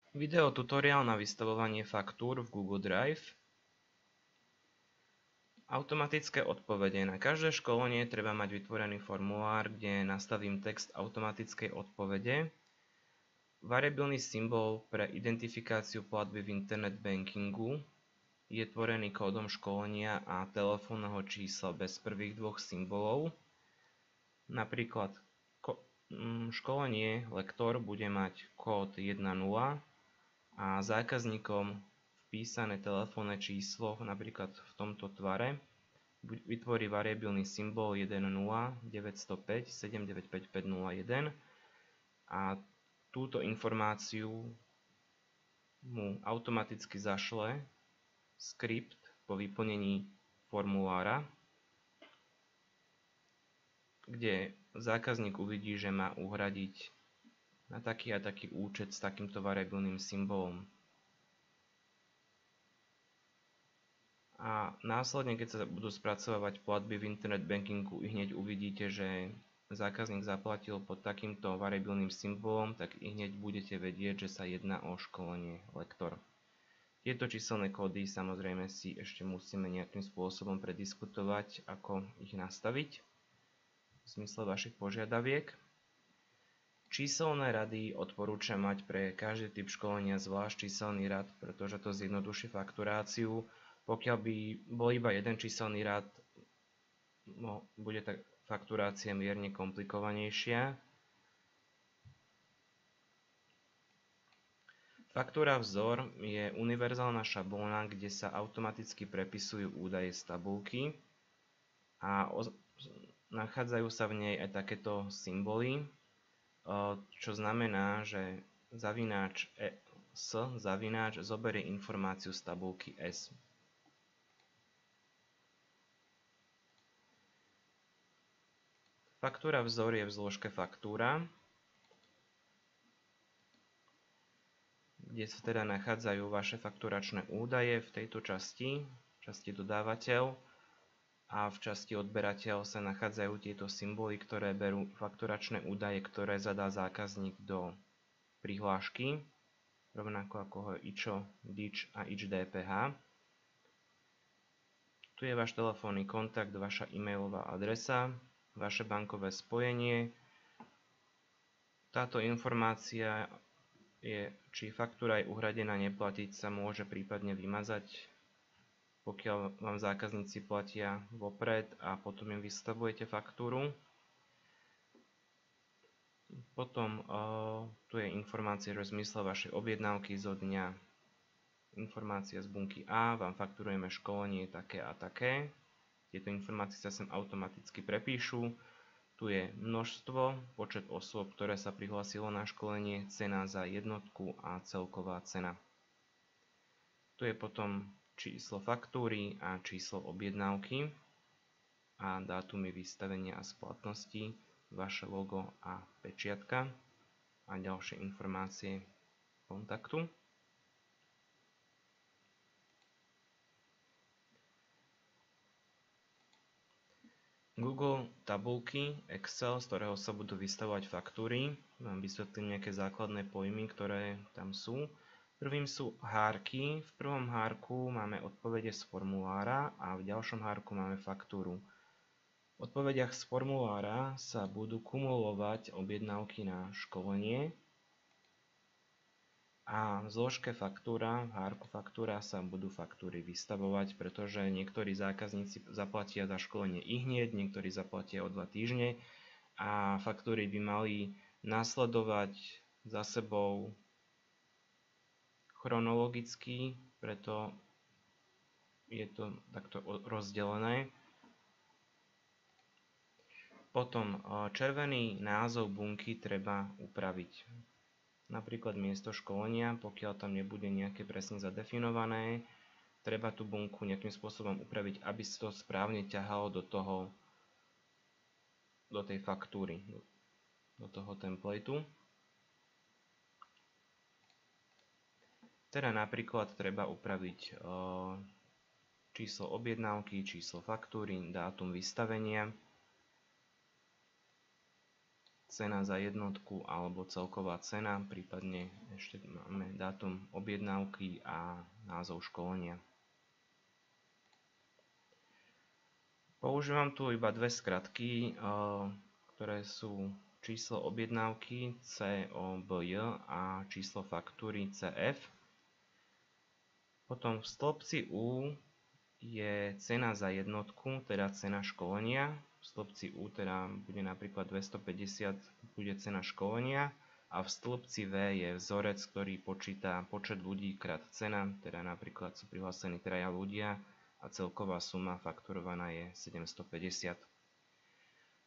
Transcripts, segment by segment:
Video tutoriál na vystavovanie faktúr v Google Drive. Automatické odpovede. Na každé školenie treba mať vytvorený formulár, kde nastavím text automatickej odpovede, variabilný symbol pre identifikáciu platby v internet bankingu je tvorený kódom školenia a telefónneho čísla bez prvých dvoch symbolov. Napríklad školenie lektor bude mať kód 1.0 a zákazníkom vpísané telefónne číslo napríklad v tomto tvare vytvorí variabilný symbol 1.0 905 795 501 a túto informáciu mu automaticky zašle skript po vyplnení formulára, kde zákazník uvidí, že má uhradiť na taký a taký účet s takýmto variabilným symbolom. A následne, keď sa budú spracovávať platby v internet bankingu, hneď uvidíte, že zákazník zaplatil pod takýmto variabilným symbolom, tak hneď budete vedieť, že sa jedná o školenie lektor. Tieto číselné kódy samozrejme si ešte musíme nejakým spôsobom prediskutovať, ako ich nastaviť v zmysle vašich požiadaviek. Číselné rady odporúčam mať pre každý typ školenia zvlášť číselný rad, pretože to zjednoduší fakturáciu. Pokiaľ by bol iba jeden číselný rad, bude tá fakturácia mierne komplikovanejšia. Faktúra vzor je univerzálna šablóna, kde sa automaticky prepisujú údaje z tabulky a nachádzajú sa v nej aj takéto symboly, čo znamená, že zavináč zoberie informáciu z tabulky S. Faktúra vzor je v zložke faktúra, kde sa teda nachádzajú vaše fakturačné údaje v tejto časti dodávateľ, a v časti odberateľ sa nachádzajú tieto symboly, ktoré berú fakturačné údaje, ktoré zadá zákazník do prihlášky, rovnako ako IČO, DIČ a IČ DPH. Tu je váš telefónny kontakt, vaša e-mailová adresa, vaše bankové spojenie. Táto informácia či faktúra je uhradená, neplatiť sa môže prípadne vymazať, pokiaľ vám zákazníci platia vopred a potom im vystavujete faktúru. Potom tu je informácia o zmysle vašej objednávky zo dňa. Informácia z bunky A, vám fakturujeme školenie také a také. Tieto informácie sa sem automaticky prepíšu. Tu je množstvo, počet osôb, ktoré sa prihlásilo na školenie, cena za jednotku a celková cena. Tu je potom číslo faktúry a číslo objednávky a dátumy vystavenia a splatnosti, vaše logo a pečiatka a ďalšie informácie kontaktu. Google tabulky, Excel, z ktorého sa budú vystavovať faktúry. Vám vysvetlím nejaké základné pojmy, ktoré tam sú. Prvým sú hárky. V prvom hárku máme odpovede z formulára a v ďalšom hárku máme faktúru. V odpovediach z formulára sa budú kumulovať objednávky na školenie a v zložke faktúra, v hárku faktúra sa budú faktúry vystavovať, pretože niektorí zákazníci zaplatia za školenie ihneď, niektorí zaplatia o 2 týždne a faktúry by mali nasledovať za sebou chronologicky, preto je to takto rozdelené. Potom červený názov bunky treba upraviť. Napríklad miesto školenia, pokiaľ tam nebude nejaké presne zadefinované, treba tú bunku nejakým spôsobom upraviť, aby sa to správne ťahalo do tej faktúry, do toho templateu. Teda napríklad treba upraviť číslo objednávky, číslo faktúry, dátum vystavenia. cena za jednotku alebo celková cena, prípadne ešte máme dátum objednávky a názov školenia. Používam tu iba dve skratky, ktoré sú číslo objednávky COBJ a číslo faktúry CF. Potom v stĺpci U je cena za jednotku, teda cena školenia. V stĺpci U teda bude napríklad 250, bude cena školenia. A v stĺpci V je vzorec, ktorý počíta počet ľudí krát cena, teda napríklad sú prihlásení 3 ľudia a celková suma fakturovaná je 750.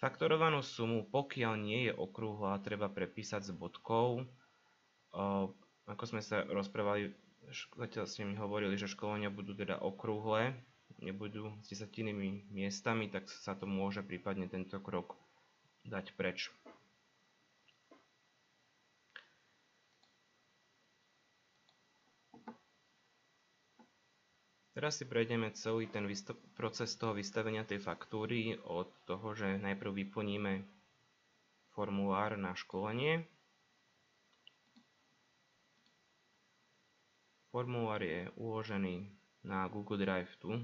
Fakturovanú sumu, pokiaľ nie je okrúhla, treba prepísať s bodkou. Ako sme sa rozprávali, zatiaľ ste mi hovorili, že školenia budú teda okrúhle, nebudú s desatinými miestami, tak sa to môže prípadne tento krok dať preč. Teraz si prejdeme celý ten proces toho vystavenia tej faktúry od toho, že najprv vyplníme formulár na školenie. Formulár je uložený na Google Drive tu.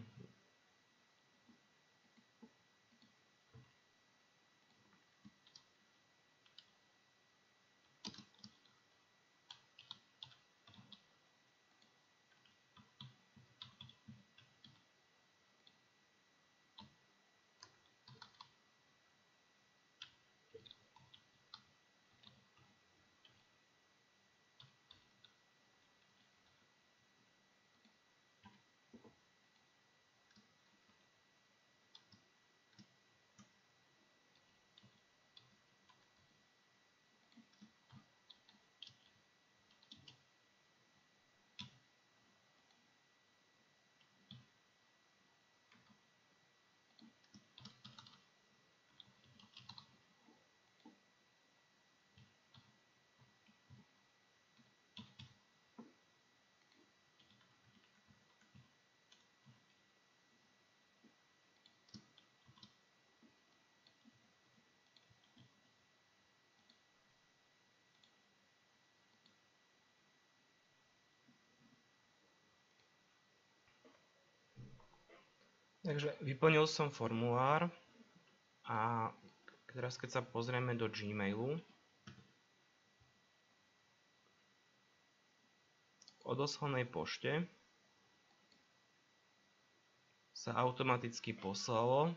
Takže vyplnil som formulár a teraz keď sa pozrieme do Gmailu, v odoslanej pošte sa automaticky poslalo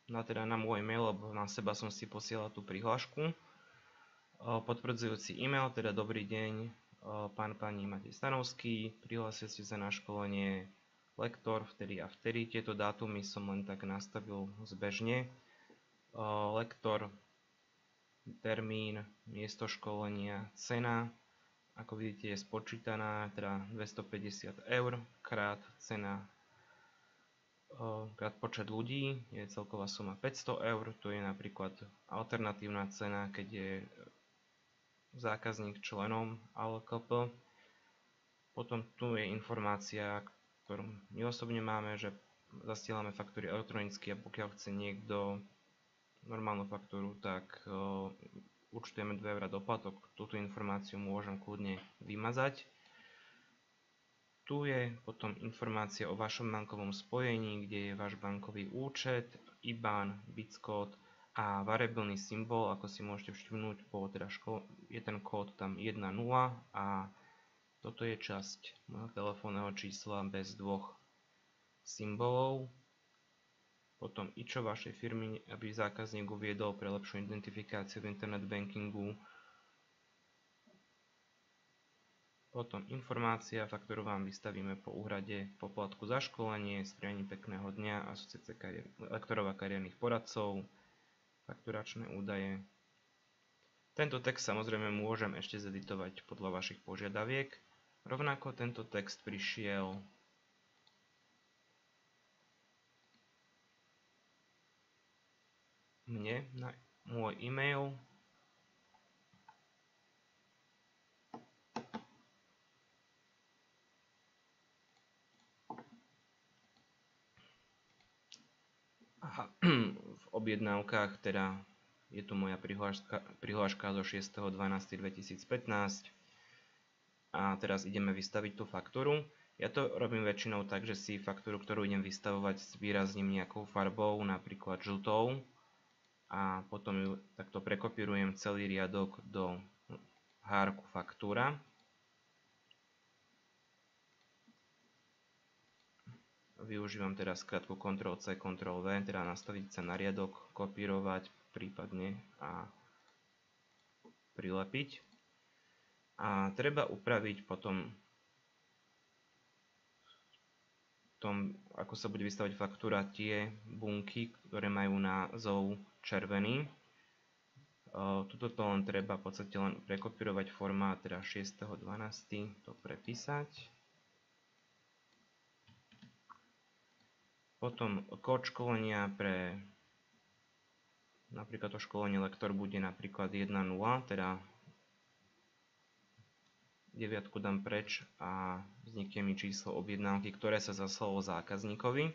na môj mail, lebo na seba som si posielal tú prihlášku, potvrdzujúci e-mail, teda dobrý deň, pani Matej Stanovský, prihlásil ste sa na školenie lektor vtedy a vtedy. Tieto dátumy som len tak nastavil zbežne. Lektor, termín, miesto školenia, cena, ako vidíte je spočítaná, teda 250 eur krát cena krát počet ľudí, je celková suma 500 eur, to je napríklad alternatívna cena, keď je zákazník členom ALKP. Potom tu je informácia, ktorú my osobne máme, že zasielame faktúry elektronicky a pokiaľ chce niekto normálnu faktúru, tak účtujeme 2 € doplatok. Túto informáciu môžem kľudne vymazať. Tu je potom informácia o vašom bankovom spojení, kde je váš bankový účet, IBAN, BIC-kód a variabilný symbol, ako si môžete všimnúť, je ten kód tam 1.0 a toto je časť môjho telefónneho čísla bez dvoch symbolov. Potom IČO vašej firmy, aby zákazník uviedol pre lepšiu identifikáciu v internet bankingu. Potom informácia, faktúru vám vystavíme po úhrade poplatku za školenie, s prianím pekného dňa, asociácia lektorov a kariérnych poradcov, fakturačné údaje. Tento text samozrejme môžem ešte zeditovať podľa vašich požiadaviek. Rovnako tento text prišiel mne na môj e-mail. A v objednávkach teda je tu moja prihláška zo 6.12.2015 a teraz ideme vystaviť tú faktúru. Ja to robím väčšinou tak, že si faktúru, ktorú idem vystavovať, zvýrazním nejakou farbou, napríklad žltou, a potom ju takto prekopírujem celý riadok do hárku faktúra. Využívam teraz skratku Ctrl+C, Ctrl+V, teda nastaviť sa na riadok, kopírovať prípadne a prilepiť. A treba upraviť potom ako sa bude vystavať faktúra, tie bunky, ktoré majú názov červený. Tuto to len treba v podstate len prekopírovať formát, teda 6.12. to prepísať. Potom kód školenia pre napríklad to školenie lektor bude napríklad 1.0, teda 9 dám preč a vznikne mi číslo objednávky, ktoré sa zaslalo zákazníkovi,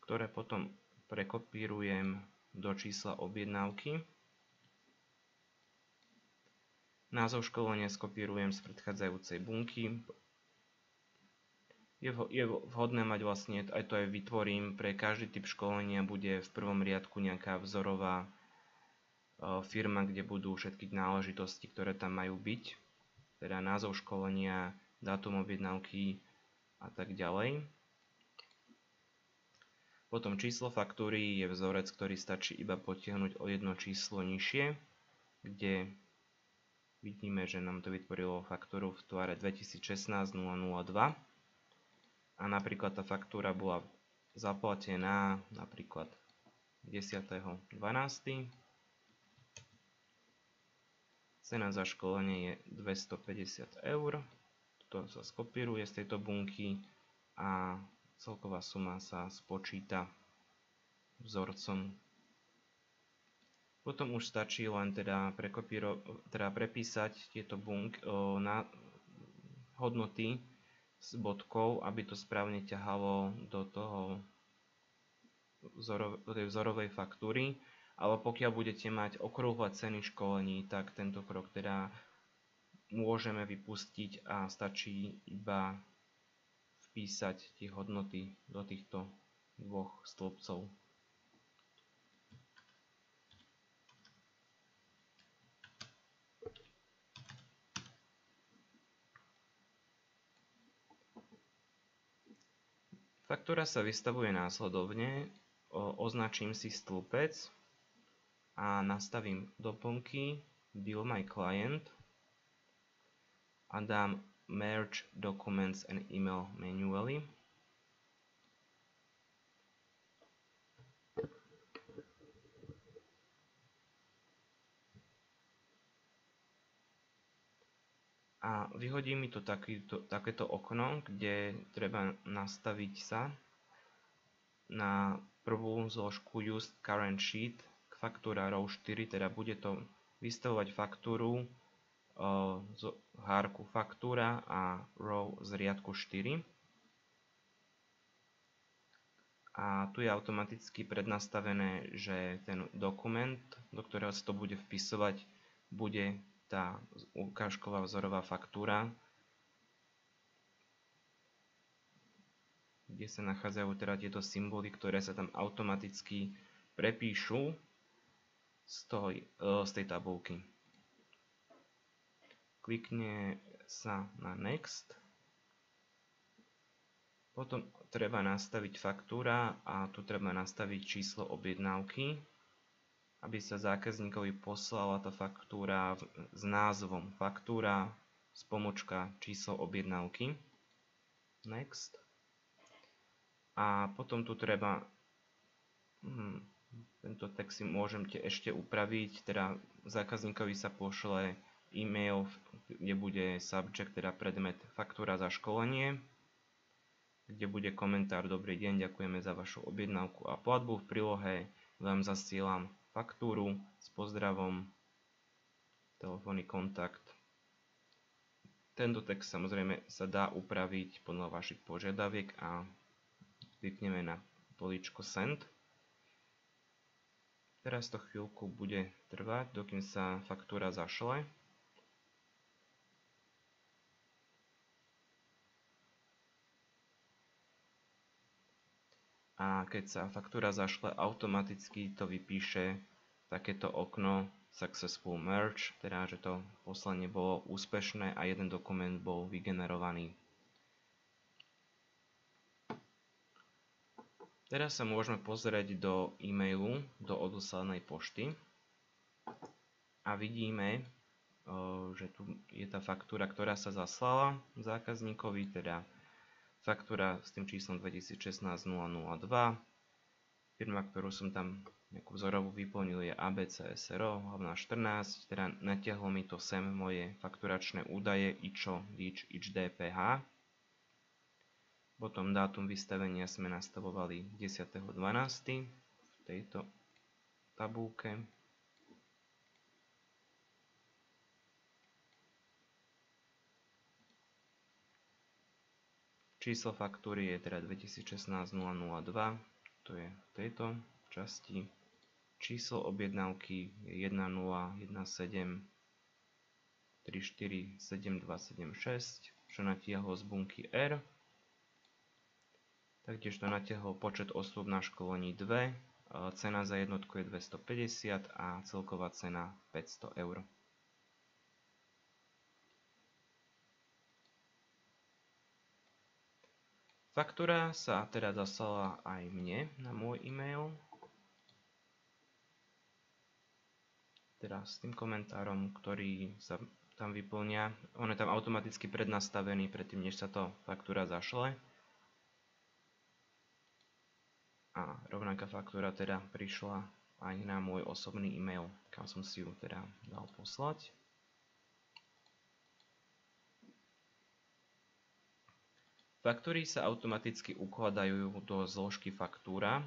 ktoré potom prekopírujem do čísla objednávky. Názov školenia skopírujem z predchádzajúcej bunky. Je vhodné mať vlastne, aj to aj vytvorím, pre každý typ školenia bude v prvom riadku nejaká vzorová firma, kde budú všetky náležitosti, ktoré tam majú byť. Teda názov školenia, dátum objednávky a tak ďalej. Potom číslo faktúry je vzorec, ktorý stačí iba potiahnuť o jedno číslo nižšie, kde vidíme, že nám to vytvorilo faktúru v tvare 2016 002 a napríklad tá faktúra bola zaplatená napríklad 10.12. Cena za školenie je 250 €. To sa skopíruje z tejto bunky a celková suma sa spočíta vzorcom. Potom už stačí len teda prepísať tieto hodnoty s bodkou, aby to správne ťahalo do tej vzorovej faktúry. Ale pokiaľ budete mať okrúhle ceny školení, tak tento krok teda môžeme vypustiť a stačí iba vpísať tie hodnoty do týchto dvoch stĺpcov. Faktúra sa vystavuje následovne. Označím si stĺpec a nastavím doplnky Bill My Client a dám Merge Documents and Email Manually. A vyhodí mi to takéto okno, kde treba nastaviť sa na prvú zložku Use Current Sheet, faktúra row 4, teda bude to vystavovať faktúru z hárku faktúra a row z riadku 4. A tu je automaticky prednastavené, že ten dokument, do ktorého sa to bude vpisovať, bude tá ukážková vzorová faktúra, kde sa nachádzajú teda tieto symboly, ktoré sa tam automaticky prepíšu z tej tabulky. Klikne sa na Next. Potom treba nastaviť faktúra a tu treba nastaviť číslo objednávky, aby sa zákazníkovi poslala tá faktúra s názvom faktúra / číslo objednávky. Next. A potom tu treba tento text si môžete ešte upraviť, teda zákazníkovi sa pošle e-mail, kde bude subject, teda predmet faktúra za školenie, kde bude komentár Dobrý deň, ďakujeme za vašu objednávku a platbu. V prílohe vám zasielam faktúru s pozdravom, telefónny kontakt. Tento text samozrejme sa dá upraviť podľa vašich požiadaviek a vypneme na políčko Send. Teraz to chvíľku bude trvať, dokým sa faktúra zašle. A keď sa faktúra zašle, automaticky to vypíše takéto okno Successful Merge, teda že to poslanie bolo úspešné a jeden dokument bol vygenerovaný. Teraz sa môžeme pozrieť do e-mailu, do odoslanej pošty a vidíme, že tu je tá faktúra, ktorá sa zaslala zákazníkovi, teda faktúra s tým číslom 2016-002. Firma, ktorú som tam nejakú vzorovú vyplnil, je ABC SRO, hlavná 14, teda natiahlo mi to sem moje fakturačné údaje IČO, DIČ, IČ, DPH. Potom dátum vystavenia sme nastavovali 10.12. v tejto tabulke. Číslo faktúry je teda 2016-002, to je v tejto časti. Číslo objednávky je 1017434726, čo natiahlo z bunky R. Taktiež to natiahlo počet osôb na školení 2, cena za jednotku je 250 a celková cena 500 eur. Faktúra sa teda zaslala aj mne na môj e-mail, teda s tým komentárom, ktorý sa tam vyplňa. On je tam automaticky prednastavený predtým, než sa to faktúra zašle. A rovnaká faktúra teda prišla aj na môj osobný e-mail, kam som si ju teda dal poslať. Faktúry sa automaticky ukladajú do zložky faktúra,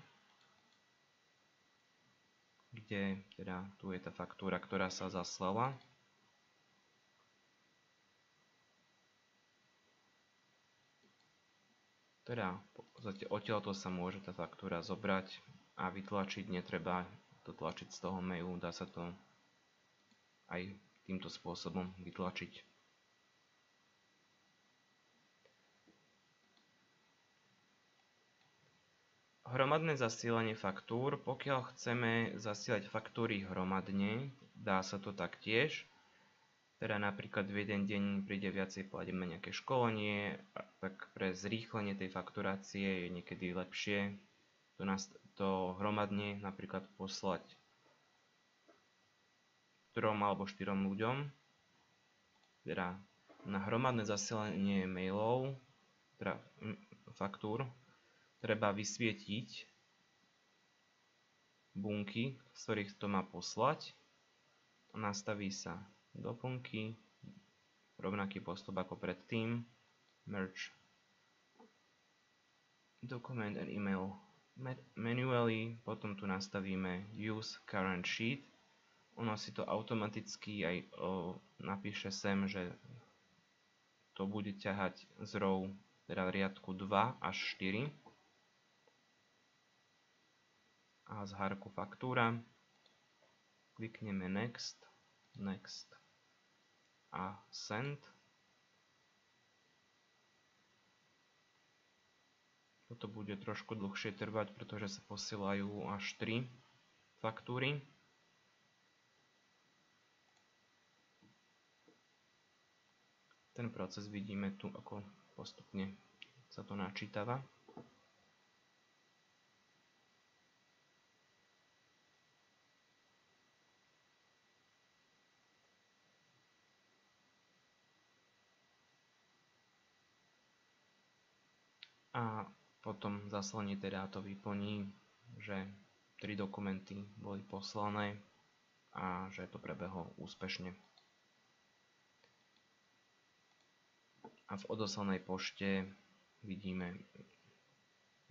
kde teda tu je tá faktúra, ktorá sa zaslala. Teda odtiaľto sa môže tá faktúra zobrať a vytlačiť, netreba to tlačiť z toho mailu, dá sa to aj týmto spôsobom vytlačiť. Hromadné zasielanie faktúr. Pokiaľ chceme zasielať faktúry hromadne, dá sa to taktiež. Teda napríklad v jeden deň príde viacej platieb na nejaké školenie, tak pre zrýchlenie tej fakturácie je niekedy lepšie to hromadne napríklad poslať 3 alebo 4 ľuďom. Teda na hromadné zasielanie mailov, teda faktúr, treba vysvietiť bunky, z ktorých to má poslať. Nastaví sa doplnky, rovnaký postup ako predtým. Merge document and email manually, potom tu nastavíme use current sheet. Ono si to automaticky aj napíše sem, že to bude ťahať z row, teda riadku 2 až 4. A z hárku faktúra klikneme next a send. Toto bude trošku dlhšie trvať, pretože sa posielajú až 3 faktúry. Ten proces vidíme tu, ako postupne sa to načítava. A potom zaslanie teda to vyplní, že 3 dokumenty boli poslané a že to prebehlo úspešne. A v odoslanej pošte vidíme,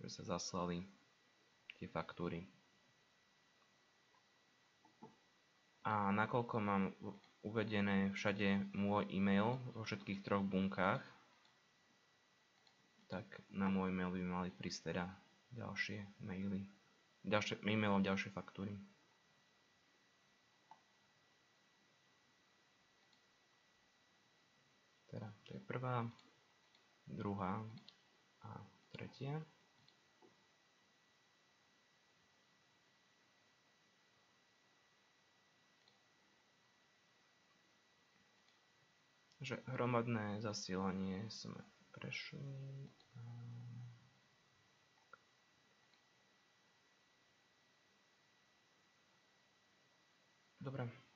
že sa zaslali tie faktúry. A nakoľko mám uvedené všade môj e-mail vo všetkých 3 bunkách, tak na môj mail by mali prísť teda ďalšie maily, ďalšie faktúry. prvá, druhá a tretia. Že hromadné zasielanie sme prešli. Dobre.